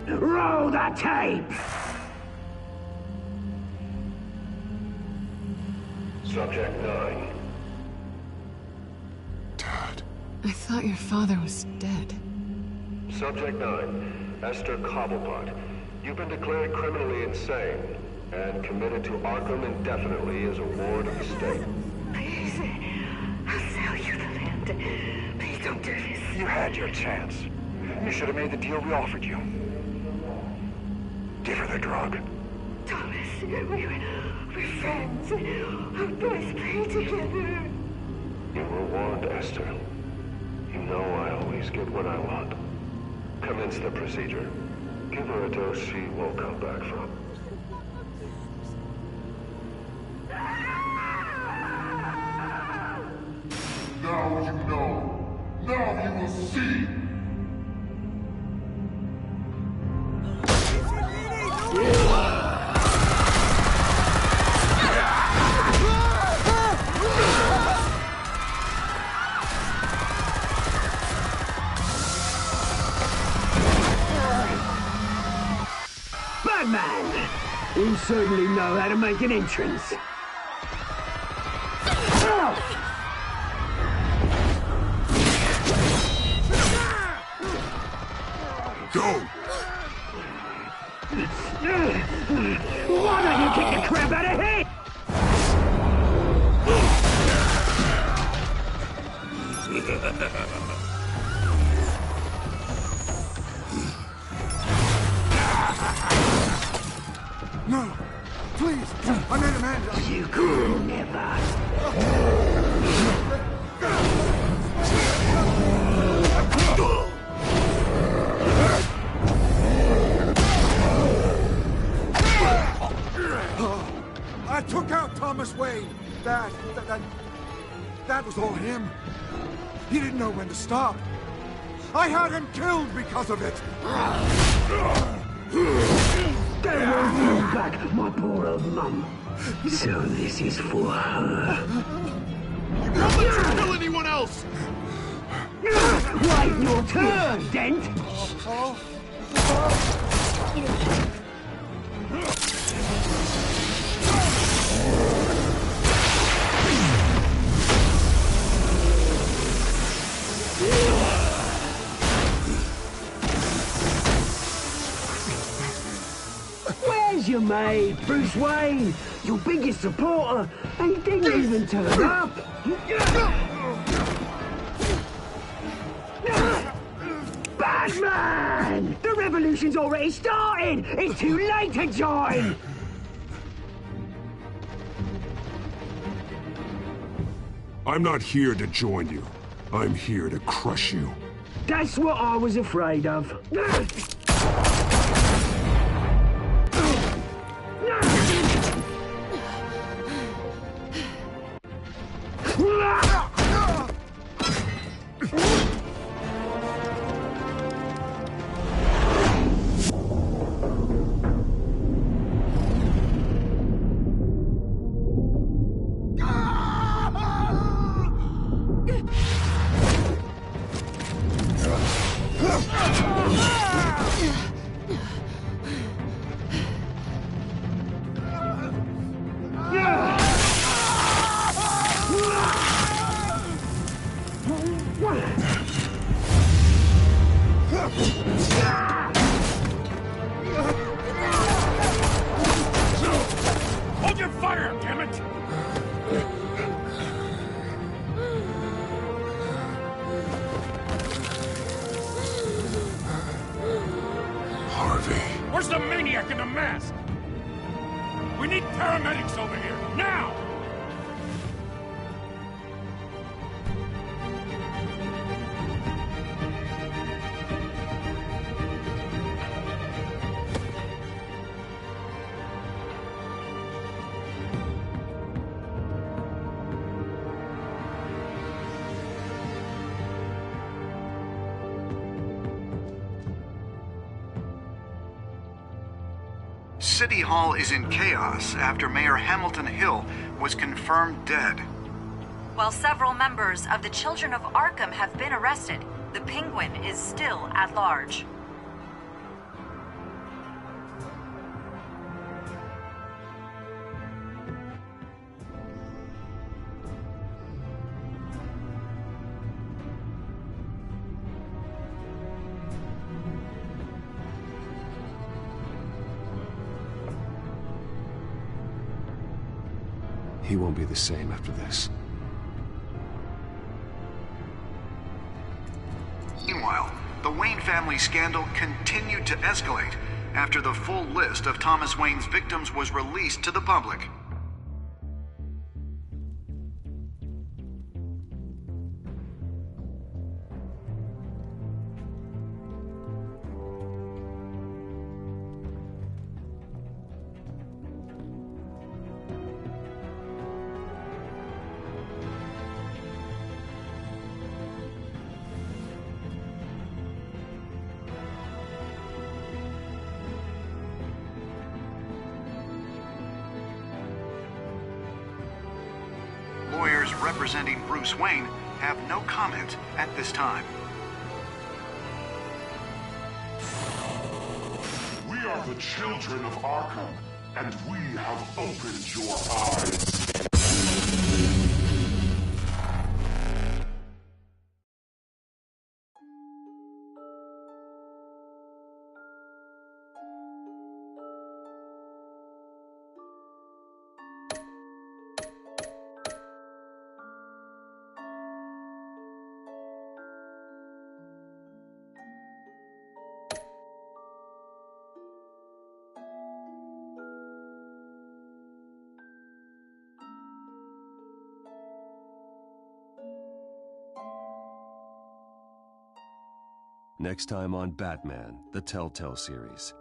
Roll the tape! Subject 9. I thought your father was dead. Subject 9, Esther Cobblepot. You've been declared criminally insane and committed to Arkham indefinitely as a ward of the state. Please, I'll sell you the land. Please don't do this. You had your chance. You should have made the deal we offered you. Give her the drug. Thomas, we're friends. Our boys play together. You were warned, Esther. You know I always get what I want. Commence the procedure. Give her a dose she won't come back from. Now you know. Now you will see. Batman! You certainly know how to make an entrance. Go! Why don't you kick the crap out of here? No! Please! I made Amanda! You could never! I took out Thomas Wayne. That was all him. He didn't know when to stop. I had him killed because of it. They won't bring back my poor old mum. So this is for her. Don't let her kill anyone else! Wait your turn, Dent! Where's your mate, Bruce Wayne? Your biggest supporter, and he didn't even turn up. Batman! The revolution's already started! It's too late to join! I'm not here to join you. I'm here to crush you. That's what I was afraid of. Hold your fire, damn it! Harvey. Where's the maniac in the mask? We need paramedics over here, now! City Hall is in chaos after Mayor Hamilton Hill was confirmed dead. While several members of the Children of Arkham have been arrested, the Penguin is still at large. He won't be the same after this. Meanwhile, the Wayne family scandal continued to escalate after the full list of Thomas Wayne's victims was released to the public. Lawyers representing Bruce Wayne have no comment at this time. We are the children of Arkham, and we have opened your eyes. Next time on Batman, the TellTale series.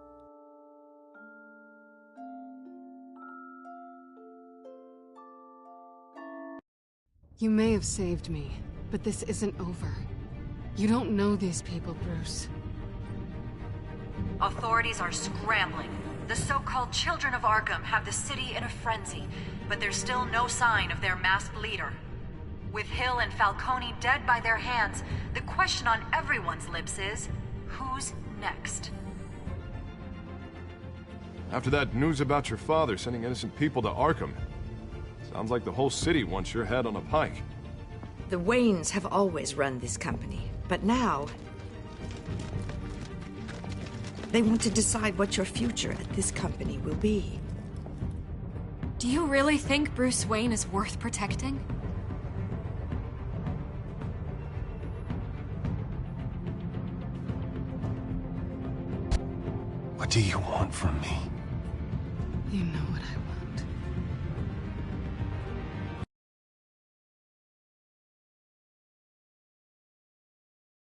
You may have saved me, but this isn't over. You don't know these people, Bruce. Authorities are scrambling. The so-called Children of Arkham have the city in a frenzy, but there's still no sign of their masked leader. With Hill and Falcone dead by their hands, the question on everyone's lips is, who's next? After that news about your father sending innocent people to Arkham, sounds like the whole city wants your head on a pike. The Waynes have always run this company, but now they want to decide what your future at this company will be. Do you really think Bruce Wayne is worth protecting? What do you want from me? You know what I want.